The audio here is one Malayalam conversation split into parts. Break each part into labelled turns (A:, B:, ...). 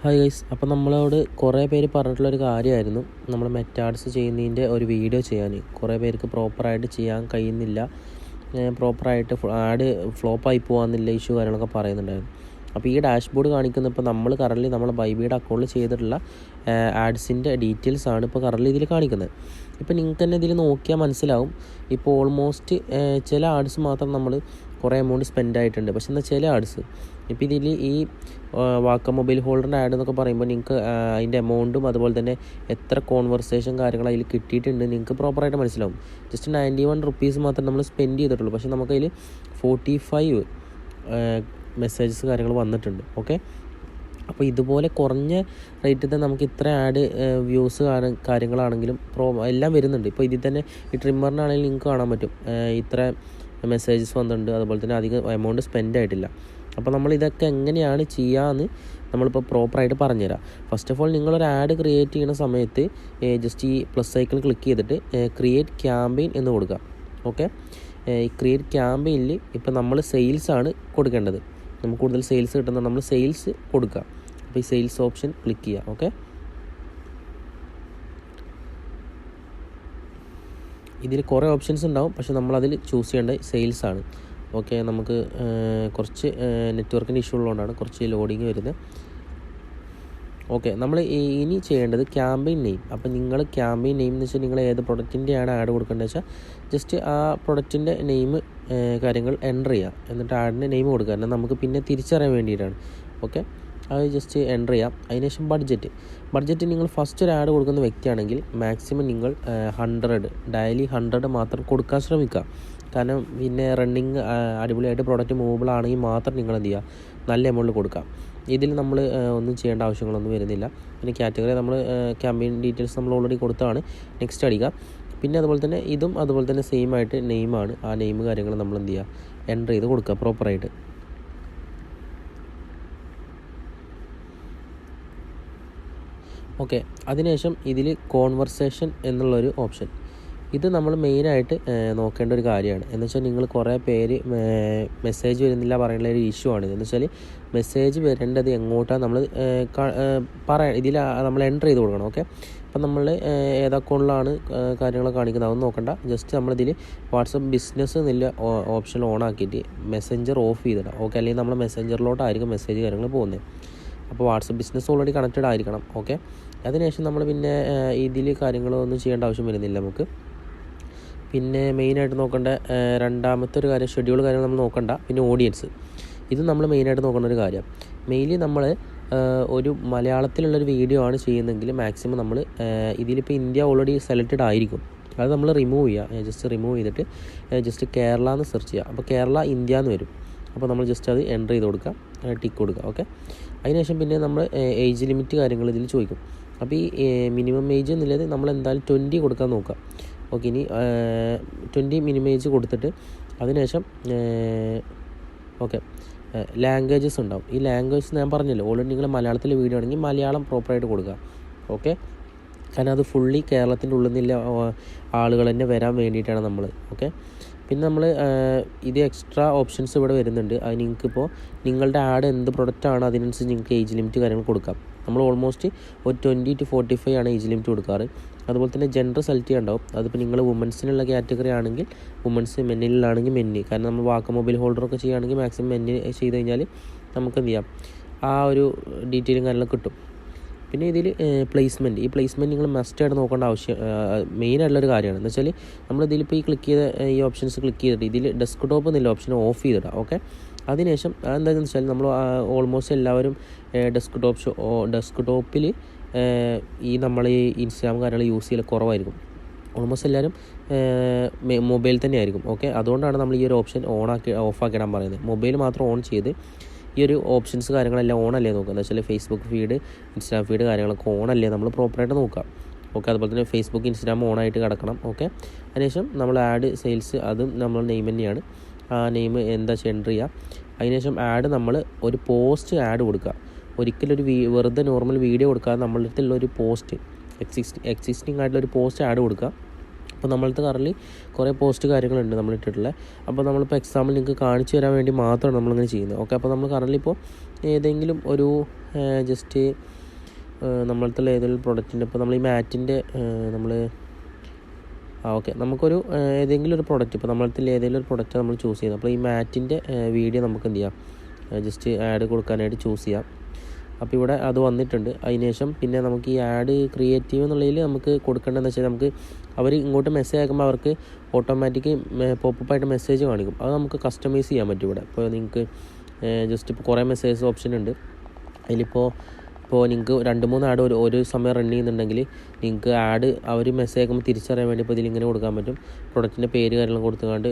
A: ഹായ് ഗൈസ്, അപ്പോൾ നമ്മളോട് കുറേ പേര് പറഞ്ഞിട്ടുള്ളൊരു കാര്യമായിരുന്നു നമ്മൾ മെറ്റാഡ്സ് ചെയ്യുന്നതിൻ്റെ ഒരു വീഡിയോ ചെയ്യാൻ. കുറേ പേർക്ക് പ്രോപ്പറായിട്ട് ചെയ്യാൻ കഴിയുന്നില്ല, പ്രോപ്പറായിട്ട് ആഡ് ഫ്ലോപ്പായി പോകാമെന്നില്ല ഇഷ്യൂ കാര്യങ്ങളൊക്കെ പറയുന്നുണ്ടായിരുന്നു. അപ്പോൾ ഈ ഡാഷ്ബോർഡ് കാണിക്കുന്ന ഇപ്പോൾ നമ്മൾ കറൻറ്റ്ലി നമ്മളെ ബൈബിയുടെ അക്കൗണ്ടിൽ ചെയ്തിട്ടുള്ള ആഡ്സിൻ്റെ ഡീറ്റെയിൽസാണ് ഇപ്പോൾ കറൻറ്റ്ലി ഇതിൽ കാണിക്കുന്നത്. ഇപ്പോൾ നിങ്ങൾക്ക് തന്നെ ഇതിൽ നോക്കിയാൽ മനസ്സിലാവും. ഇപ്പോൾ ഓൾമോസ്റ്റ് ചില ആഡ്സ് മാത്രം നമ്മൾ കുറേ എമൗണ്ട് സ്പെൻഡ് ആയിട്ടുണ്ട്. പക്ഷേ എന്നാൽ ചില ആഡ്സ് ഇപ്പോൾ ഇതിൽ ഈ വാക്ക മൊബൈൽ ഹോൾഡറിൻ്റെ ആഡ് എന്നൊക്കെ പറയുമ്പോൾ നിങ്ങൾക്ക് അതിൻ്റെ എമൗണ്ടും അതുപോലെ തന്നെ എത്ര കോൺവെർസേഷൻ കാര്യങ്ങൾ അതിൽ കിട്ടിയിട്ടുണ്ട് നിങ്ങൾക്ക് പ്രോപ്പറായിട്ട് മനസ്സിലാവും. ജസ്റ്റ് 91 റുപ്പീസ് മാത്രം നമ്മൾ സ്പെൻഡ് ചെയ്തിട്ടുള്ളൂ. പക്ഷേ നമുക്കതിൽ 45 മെസ്സേജസ് കാര്യങ്ങൾ വന്നിട്ടുണ്ട്. ഓക്കെ, അപ്പോൾ ഇതുപോലെ കുറഞ്ഞ റേറ്റിൽ തന്നെ നമുക്ക് ഇത്ര ആഡ് വ്യൂസ് കാര്യങ്ങളാണെങ്കിലും എല്ലാം വരുന്നുണ്ട്. ഇപ്പോൾ ഇതിൽ തന്നെ ഈ ട്രിമ്മറിനാണെങ്കിലും നിങ്ങൾക്ക് കാണാൻ പറ്റും ഇത്ര മെസ്സേജസ് വന്നിട്ടുണ്ട്, അതുപോലെ തന്നെ അധികം എമൗണ്ട് സ്പെൻഡ് ആയിട്ടില്ല. അപ്പോൾ നമ്മളിതൊക്കെ എങ്ങനെയാണ് ചെയ്യാമെന്ന് നമ്മളിപ്പോൾ പ്രോപ്പറായിട്ട് പറഞ്ഞുതരാം. ഫസ്റ്റ് ഓഫ് ഓൾ നിങ്ങളൊരു ആഡ് ക്രിയേറ്റ് ചെയ്യുന്ന സമയത്ത് ജസ്റ്റ് ഈ പ്ലസ് ഐക്കൺ ക്ലിക്ക് ചെയ്തിട്ട് ക്രിയേറ്റ് ക്യാമ്പയിൻ എന്ന് കൊടുക്കുക. ഓക്കെ, ഈ ക്രിയേറ്റ് ക്യാമ്പയിനിൽ ഇപ്പോൾ നമ്മൾ സെയിൽസാണ് കൊടുക്കേണ്ടത്. നമുക്ക് കൂടുതൽ സെയിൽസ് കിട്ടുന്ന നമ്മൾ സെയിൽസ് കൊടുക്കുക. അപ്പോൾ ഈ സെയിൽസ് ഓപ്ഷൻ ക്ലിക്ക് ചെയ്യുക. ഓക്കെ, ഇതിൽ കുറേ ഓപ്ഷൻസ് ഉണ്ടാവും, പക്ഷേ നമ്മളതിൽ ചൂസ് ചെയ്യേണ്ടത് സെയിൽസാണ്. ഓക്കെ, നമുക്ക് കുറച്ച് നെറ്റ്വർക്കിൻ്റെ ഇഷ്യൂ ഉള്ളതുകൊണ്ടാണ് കുറച്ച് ലോഡിങ് വരുന്നത്. ഓക്കെ, നമ്മൾ ഇനി ചെയ്യേണ്ടത് ക്യാമ്പയിൻ നെയിം. അപ്പോൾ നിങ്ങൾ ക്യാമ്പയിൻ നെയിം എന്ന് വെച്ചാൽ നിങ്ങൾ ഏത് പ്രൊഡക്റ്റിൻ്റെയാണ് ആഡ് കൊടുക്കേണ്ടത് വെച്ചാൽ ജസ്റ്റ് ആ പ്രൊഡക്റ്റിൻ്റെ നെയിം കാര്യങ്ങൾ എൻ്റർ ചെയ്യുക, എന്നിട്ട് ആഡിൻ്റെ നെയിം കൊടുക്കുക. കാരണം നമുക്ക് പിന്നെ തിരിച്ചറിയാൻ വേണ്ടിയിട്ടാണ്. ഓക്കെ, അത് ജസ്റ്റ് എൻ്റർ ചെയ്യാം. അതിനുശേഷം ബഡ്ജറ്റ് നിങ്ങൾ ഫസ്റ്റ് ഒരു ആഡ് കൊടുക്കുന്ന വ്യക്തിയാണെങ്കിൽ മാക്സിമം നിങ്ങൾ 100 ഡെയിലി 100 മാത്രം കൊടുക്കാൻ ശ്രമിക്കുക. കാരണം പിന്നെ റണ്ണിങ് അടിപൊളിയായിട്ട് പ്രൊഡക്റ്റ് മൂവബിൾ ആണെങ്കിൽ മാത്രം നിങ്ങൾ എന്ത് ചെയ്യുക, നല്ല എമൗണ്ടിൽ കൊടുക്കാം. ഇതിൽ നമ്മൾ ഒന്നും ചെയ്യേണ്ട ആവശ്യങ്ങളൊന്നും വരുന്നില്ല. പിന്നെ കാറ്റഗറി നമ്മൾ ക്യാമ്പയിൻ ഡീറ്റെയിൽസ് നമ്മൾ ഓൾറെഡി കൊടുത്താണ്. നെക്സ്റ്റ് അടിക്കുക. പിന്നെ അതുപോലെ തന്നെ ഇതും അതുപോലെ തന്നെ സെയിം ആയിട്ട് നെയിമാണ്. ആ നെയിം കാര്യങ്ങൾ നമ്മൾ എന്ത് ചെയ്യുക, എൻ്റർ ചെയ്ത് കൊടുക്കുക പ്രോപ്പറായിട്ട്. ഓക്കെ, അതിനുശേഷം ഇതിൽ കോൺവെർസേഷൻ എന്നുള്ളൊരു ഓപ്ഷൻ, ഇത് നമ്മൾ മെയിനായിട്ട് നോക്കേണ്ട ഒരു കാര്യമാണ്. എന്ന് വെച്ചാൽ നിങ്ങൾ കുറേ പേര് മെസ്സേജ് വരുന്നില്ല പറയുന്ന ഒരു ഇഷ്യൂ ആണ്. എന്ന് വെച്ചാൽ മെസ്സേജ് വരേണ്ടത് എങ്ങോട്ടാണ് നമ്മൾ ഇതിൽ നമ്മൾ എൻ്റർ ചെയ്ത് കൊടുക്കണം. ഓക്കെ, അപ്പം നമ്മൾ ഏത് അക്കൗണ്ടിലാണ് കാര്യങ്ങൾ കാണിക്കുന്നത് അതൊന്നും നോക്കണ്ട. ജസ്റ്റ് നമ്മളിതിൽ വാട്സപ്പ് ബിസിനസ് എന്നുള്ള ഓപ്ഷൻ ഓൺ ആക്കിയിട്ട് മെസ്സഞ്ചർ ഓഫ് ചെയ്തിടാം. ഓക്കെ, അല്ലെങ്കിൽ നമ്മൾ മെസ്സഞ്ചറിലോട്ടായിരിക്കും മെസ്സേജ് കാര്യങ്ങൾ പോകുന്നത്. അപ്പോൾ വാട്സപ്പ് ബിസിനസ് ഓൾറെഡി കണക്റ്റഡ് ആയിരിക്കണം. ഓക്കെ, അതിനുശേഷം നമ്മൾ പിന്നെ ഇതിൽ കാര്യങ്ങളൊന്നും ചെയ്യേണ്ട ആവശ്യം വരുന്നില്ല നമുക്ക്. പിന്നെ മെയിനായിട്ട് നോക്കേണ്ട രണ്ടാമത്തെ ഒരു കാര്യം ഷെഡ്യൂൾ കാര്യങ്ങൾ നമ്മൾ നോക്കണ്ട. പിന്നെ ഓഡിയൻസ്, ഇത് നമ്മൾ മെയിനായിട്ട് നോക്കേണ്ട ഒരു കാര്യം. മെയിൻലി നമ്മൾ ഒരു മലയാളത്തിലുള്ളൊരു വീഡിയോ ആണ് ചെയ്യുന്നതെങ്കിൽ മാക്സിമം നമ്മൾ ഇതിലിപ്പോൾ ഇന്ത്യ ഓൾറെഡി സെലക്റ്റഡ് ആയിരിക്കും. അത് നമ്മൾ റിമൂവ് ചെയ്യുക. ജസ്റ്റ് റിമൂവ് ചെയ്തിട്ട് ജസ്റ്റ് കേരള എന്ന് സെർച്ച് ചെയ്യുക. അപ്പോൾ കേരള ഇന്ത്യ എന്ന് വരും. അപ്പോൾ നമ്മൾ ജസ്റ്റ് അത് എൻ്റർ ചെയ്ത് കൊടുക്കുക, ടിക്ക് കൊടുക്കുക. ഓക്കെ, അതിനുശേഷം പിന്നെ നമ്മൾ ഏജ് ലിമിറ്റ് കാര്യങ്ങൾ ഇതിൽ ചോദിക്കും. അപ്പോൾ ഈ മിനിമം ഏജ് എന്നുള്ളത് നമ്മൾ എന്തായാലും 20 കൊടുക്കാൻ നോക്കുക. ഓക്കെ, ഇനി 20 മിനിമം ഏജ് കൊടുത്തിട്ട് അതിനുശേഷം ഓക്കെ ലാംഗ്വേജസ് ഉണ്ടാവും. ഈ ലാംഗ്വേജ് ഞാൻ പറഞ്ഞല്ലോ ഓൾറെഡി നിങ്ങൾ മലയാളത്തിൽ വീഡിയോ ആണെങ്കിൽ മലയാളം പ്രോപ്പറായിട്ട് കൊടുക്കുക. ഓക്കെ, കാരണം അത് ഫുള്ളി കേരളത്തിൻ്റെ ഉള്ളിൽ നിന്നുള്ള ആളുകൾ തന്നെ വരാൻ വേണ്ടിയിട്ടാണ് നമ്മൾ. ഓക്കെ, പിന്നെ നമ്മൾ ഇത് എക്സ്ട്രാ ഓപ്ഷൻസ് ഇവിടെ വരുന്നുണ്ട്. അത് നിങ്ങൾക്കിപ്പോൾ നിങ്ങളുടെ ആഡ് എന്ത് പ്രൊഡക്റ്റാണ് അതിനനുസരിച്ച് നിങ്ങൾക്ക് ഏജ് ലിമിറ്റ് കാര്യങ്ങൾ കൊടുക്കാം. നമ്മൾ ഓൾമോസ്റ്റ് ഒരു 20 to 45 ആണ് ഏജ് ലിമിറ്റ് കൊടുക്കാറ്. അതുപോലെ തന്നെ ജെൻഡർ സെലക്ട് ചെയ്യാനുണ്ടാവും. അതിപ്പോൾ നിങ്ങൾ വുമൻസിനുള്ള കാറ്റഗറി ആണെങ്കിൽ വുമൻസ്, മെന്നിലാണെങ്കിൽ മെന്ന്. കാരണം നമ്മൾ വാക്ക മൊബൈൽ ഹോൾഡറൊക്കെ ചെയ്യുകയാണെങ്കിൽ മാക്സിമം മെന്ന് ചെയ്ത് കഴിഞ്ഞാൽ നമുക്ക് എന്ത് ചെയ്യാം, ആ ഒരു ഡീറ്റെയിലും കാര്യങ്ങളും കിട്ടും. പിന്നെ ഇതിൽ പ്ലേസ്മെൻറ്റ്, ഈ പ്ലേസ്മെൻറ്റ് നിങ്ങൾ മസ്റ്റായിട്ട് നോക്കേണ്ട ആവശ്യം മെയിനായിട്ടുള്ളൊരു കാര്യമാണ്. എന്ന് വെച്ചാൽ നമ്മളിതിലിപ്പോൾ ഈ ക്ലിക്ക് ചെയ്ത ഈ ഓപ്ഷൻസ് ക്ലിക്ക് ചെയ്തിട്ട് ഇതിൽ ഡെസ്ക്ടോപ്പ് എന്നുള്ള ഓപ്ഷൻ ഓഫ് ചെയ്തിടാം. ഓക്കെ, അതിനുശേഷം എന്താണെന്ന് വെച്ചാൽ നമ്മൾ ഓൾമോസ്റ്റ് എല്ലാവരും ഡെസ്ക്ടോപ്പിൽ ഈ നമ്മൾ ഈ ഇൻസ്റ്റാഗ്രാം കാര്യങ്ങൾ യൂസ് ചെയ്യൽ കുറവായിരിക്കും. ഓൾമോസ്റ്റ് എല്ലാവരും മൊബൈൽ തന്നെ ആയിരിക്കും. ഓക്കെ, അതുകൊണ്ടാണ് നമ്മൾ ഈ ഒരു ഓപ്ഷൻ ഓഫാക്കിയിടാൻ പറയുന്നത്. മൊബൈൽ മാത്രം ഓൺ ചെയ്ത് ഈ ഒരു ഓപ്ഷൻസ് കാര്യങ്ങളെല്ലാം ഓണല്ലേ നോക്കുക. എന്ന് വെച്ചാൽ ഫേസ്ബുക്ക് ഫീഡ്, ഇൻസ്റ്റാ ഫീഡ് കാര്യങ്ങളൊക്കെ ഓണല്ലേ നമ്മൾ പ്രോപ്പറായിട്ട് നോക്കുക. ഓക്കെ, അതുപോലെ തന്നെ ഫേസ്ബുക്ക്, ഇൻസ്റ്റാഗ്രാം ഓണായിട്ട് കിടക്കണം. ഓക്കെ, അതിനുശേഷം നമ്മൾ ആഡ് സെയിൽസ്, അതും നമ്മൾ നെയിം തന്നെയാണ്. ആ നെയിം എന്താ എൻ്റർ ചെയ്യുക. അതിനുശേഷം ആഡ് നമ്മൾ ഒരു പോസ്റ്റ് ആഡ് കൊടുക്കുക. ഒരിക്കലൊരു വെറുതെ നോർമൽ വീഡിയോ കൊടുക്കാതെ നമ്മളുടെ അടുത്തുള്ള ഒരു പോസ്റ്റ് എക്സിസ്റ്റിംഗ് ആയിട്ടുള്ളൊരു പോസ്റ്റ് ആഡ് കൊടുക്കുക. അപ്പോൾ നമ്മളടുത്ത് കറൻറ്റ്ലി കുറേ പോസ്റ്റ് കാര്യങ്ങളുണ്ട് നമ്മൾ ഇട്ടിട്ടുള്ളത്. അപ്പോൾ നമ്മളിപ്പോൾ എക്സാമ്പിൾ നിങ്ങൾക്ക് കാണിച്ചു തരാൻ വേണ്ടി മാത്രമാണ് നമ്മളിങ്ങനെ ചെയ്യുന്നത്. ഓക്കെ, അപ്പോൾ നമ്മൾ കറൻറ്റ്ലി ഇപ്പോൾ ഏതെങ്കിലും ഒരു ജസ്റ്റ് നമ്മളത്തെ ഏതെങ്കിലും പ്രൊഡക്റ്റിൻ്റെ ഇപ്പോൾ നമ്മൾ ഈ മാറ്റിൻ്റെ നമ്മൾ ഓക്കെ നമുക്കൊരു ഏതെങ്കിലും ഒരു പ്രൊഡക്റ്റ് ഇപ്പോൾ നമ്മളത്തെ ഏതെങ്കിലും ഒരു പ്രൊഡക്റ്റ് നമ്മൾ ചൂസ് ചെയ്യുന്നത്. അപ്പോൾ ഈ മാറ്റിൻ്റെ വീഡിയോ നമുക്ക് എന്ത് ചെയ്യാം, ജസ്റ്റ് ആഡ് കൊടുക്കാനായിട്ട് ചൂസ് ചെയ്യാം. അപ്പോൾ ഇവിടെ അത് വന്നിട്ടുണ്ട്. അതിനുശേഷം പിന്നെ നമുക്ക് ഈ ആഡ് ക്രിയേറ്റീവ് എന്നുള്ളതിൽ നമുക്ക് കൊടുക്കേണ്ടതെന്ന് വെച്ചാൽ നമുക്ക് അവർ ഇങ്ങോട്ട് മെസ്സേജ് അയക്കുമ്പോൾ അവർക്ക് ഓട്ടോമാറ്റിക് പോപ്പപ്പായിട്ട് മെസ്സേജ് കാണിക്കും. അത് നമുക്ക് കസ്റ്റമൈസ് ചെയ്യാൻ പറ്റും ഇവിടെ. ഇപ്പോൾ നിങ്ങൾക്ക് ജസ്റ്റ് ഇപ്പോൾ കുറേ മെസ്സേജ് ഓപ്ഷൻ ഉണ്ട്. അതിലിപ്പോൾ നിങ്ങൾക്ക് 2-3 ആഡ് ഒരു സമയം റൺ ചെയ്യുന്നുണ്ടെങ്കിൽ നിങ്ങൾക്ക് ആഡ് അവർ മെസ്സേജ് അയക്കുമ്പോൾ തിരിച്ചറിയാൻ വേണ്ടി ഇപ്പോൾ ഇതിലിങ്ങനെ കൊടുക്കാൻ പറ്റും. പ്രൊഡക്റ്റിൻ്റെ പേര് കാര്യങ്ങളും കൊടുത്തുകൊണ്ട്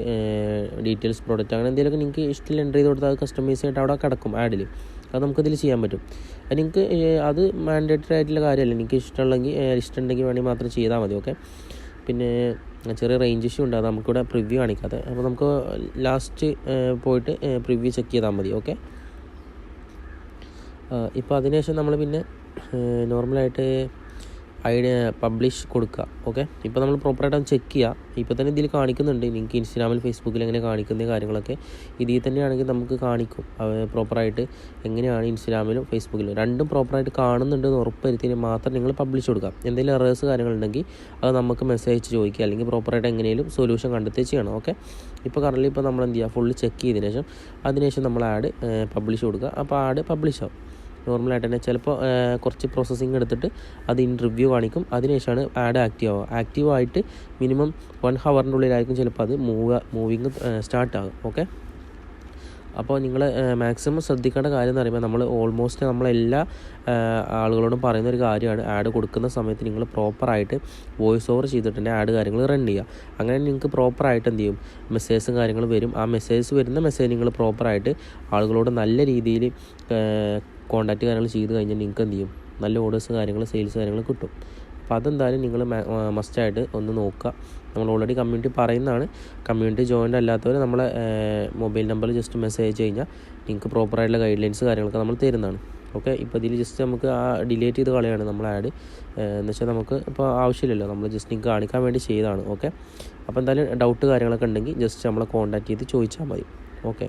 A: ഡീറ്റെയിൽസ് പ്രൊഡക്റ്റ് അങ്ങനെ എന്തെങ്കിലുമൊക്കെ നിങ്ങൾക്ക് ഇഷ്ടത്തിൽ എൻ്റർ ചെയ്ത് കൊടുത്താൽ അത് കസ്റ്റമൈസ് ആയിട്ട് അവിടെ കിടക്കും ആഡിൽ. അത് നമുക്കതിൽ ചെയ്യാൻ പറ്റും. അത് നിങ്ങൾക്ക് അത് മാൻഡേറ്ററി ആയിട്ടുള്ള കാര്യമല്ല. നിങ്ങൾക്ക് ഇഷ്ടമുണ്ടെങ്കിൽ വേണമെങ്കിൽ മാത്രം ചെയ്താൽ മതി. ഓക്കെ. പിന്നെ ചെറിയ റേഞ്ച് ഇഷ്യൂ ഉണ്ട്, അത് നമുക്കിവിടെ പ്രിവ്യൂ കാണിക്കാതെ. അപ്പോൾ നമുക്ക് ലാസ്റ്റ് പോയിട്ട് പ്രിവ്യൂ ചെക്ക് ചെയ്താൽ മതി. ഓക്കെ. ഇപ്പോൾ അതിനുശേഷം നമ്മൾ പിന്നെ നോർമലായിട്ട് പബ്ലിഷ് കൊടുക്കുക. ഓക്കെ. ഇപ്പോൾ നമ്മൾ പ്രോപ്പറായിട്ട് അത് ചെക്ക് ചെയ്യുക. ഇപ്പോൾ തന്നെ ഇതിൽ കാണിക്കുന്നുണ്ട്. നിങ്ങൾക്ക് ഇൻസ്റ്റാഗ്രാമിൽ ഫേസ്ബുക്കിൽ എങ്ങനെ കാണിക്കുന്ന കാര്യങ്ങളൊക്കെ ഇതിൽ തന്നെയാണെങ്കിൽ നമുക്ക് കാണിക്കും. പ്രോപ്പറായിട്ട് എങ്ങനെയാണ് ഇൻസ്റ്റാഗ്രാമിലും ഫേസ്ബുക്കിലും രണ്ടും പ്രോപ്പറായിട്ട് കാണുന്നുണ്ടെന്ന് ഉറപ്പ് വരുത്തിയതിന് മാത്രം നിങ്ങൾ പബ്ലിഷ് കൊടുക്കുക. എന്തെങ്കിലും എറേഴ്സ് കാര്യങ്ങളുണ്ടെങ്കിൽ അത് നമുക്ക് മെസ്സേജ് അയച്ച് ചോദിക്കുക, അല്ലെങ്കിൽ പ്രോപ്പറായിട്ട് എങ്ങനെയും സൊല്യൂഷൻ കണ്ടെത്തി ചെയ്യണം. ഓക്കെ. ഇപ്പോൾ കറൻറ്റ്ലി ഇപ്പോൾ നമ്മൾ എന്ത് ചെയ്യുക, ഫുള്ള് ചെക്ക് ചെയ്തതിന് ശേഷം അതിനുശേഷം നമ്മൾ ആഡ് പബ്ലിഷ് കൊടുക്കുക. അപ്പോൾ ആഡ് പബ്ലിഷ് ആവും നോർമലായിട്ട് തന്നെ. ചിലപ്പോൾ കുറച്ച് പ്രോസസ്സിങ് എടുത്തിട്ട് അത് റിവ്യൂ കാണിക്കും. അതിനുശേഷമാണ് ആഡ് ആക്റ്റീവ് ആയിട്ട് മിനിമം 1 ഹവറിൻ്റെ ഉള്ളിലായിരിക്കും ചിലപ്പോൾ അത് മൂവിങ് സ്റ്റാർട്ട് ആകും. ഓക്കെ. അപ്പോൾ നിങ്ങൾ മാക്സിമം ശ്രദ്ധിക്കേണ്ട കാര്യം എന്ന് പറയുമ്പോൾ നമ്മൾ ഓൾമോസ്റ്റ് നമ്മളെല്ലാ ആളുകളോടും പറയുന്നൊരു കാര്യമാണ്, ആഡ് കൊടുക്കുന്ന സമയത്ത് നിങ്ങൾ പ്രോപ്പറായിട്ട് വോയിസ് ഓവർ ചെയ്തിട്ട് തന്നെ ആഡ് കാര്യങ്ങൾ റൺ ചെയ്യുക. അങ്ങനെ നിങ്ങൾക്ക് പ്രോപ്പറായിട്ട് എന്ത് ചെയ്യും, മെസ്സേജും കാര്യങ്ങളും വരും. ആ വരുന്ന മെസ്സേജ് നിങ്ങൾ പ്രോപ്പറായിട്ട് ആളുകളോട് നല്ല രീതിയിൽ കോൺടാക്റ്റ് കാര്യങ്ങൾ ചെയ്ത് കഴിഞ്ഞാൽ നിങ്ങൾക്ക് എന്ത് ചെയ്യും, നല്ല ഓർഡേഴ്സ് കാര്യങ്ങൾ സെയിൽസ് കാര്യങ്ങൾ കിട്ടും. അപ്പോൾ അതെന്തായാലും നിങ്ങൾ മസ്റ്റായിട്ട് ഒന്ന് നോക്കുക. നമ്മൾ ഓൾറെഡി കമ്മ്യൂണിറ്റി പറയുന്നതാണ്. കമ്മ്യൂണിറ്റി ജോയിൻ്റ് അല്ലാത്തവർ നമ്മളെ മൊബൈൽ നമ്പറിൽ ജസ്റ്റ് മെസ്സേജ് കഴിഞ്ഞാൽ നിങ്ങൾക്ക് പ്രോപ്പറായിട്ടുള്ള ഗൈഡ് ലൈൻസ് കാര്യങ്ങളൊക്കെ നമ്മൾ തരുന്നതാണ്. ഓക്കെ. ഇപ്പോൾ ഇതിൽ ജസ്റ്റ് നമുക്ക് ഡിലീറ്റ് ചെയ്ത് കളയാണ് നമ്മൾ ആഡ്. എന്ന് വെച്ചാൽ നമുക്ക് ഇപ്പോൾ ആവശ്യമില്ലല്ലോ, നമ്മൾ ജസ്റ്റ് നിങ്ങൾക്ക് കാണിക്കാൻ വേണ്ടി ചെയ്തതാണ്. ഓക്കെ. അപ്പോൾ എന്തായാലും ഡൗട്ട് കാര്യങ്ങളൊക്കെ ഉണ്ടെങ്കിൽ ജസ്റ്റ് നമ്മളെ കോൺടാക്റ്റ് ചെയ്ത് ചോദിച്ചാൽ മതി. ഓക്കെ.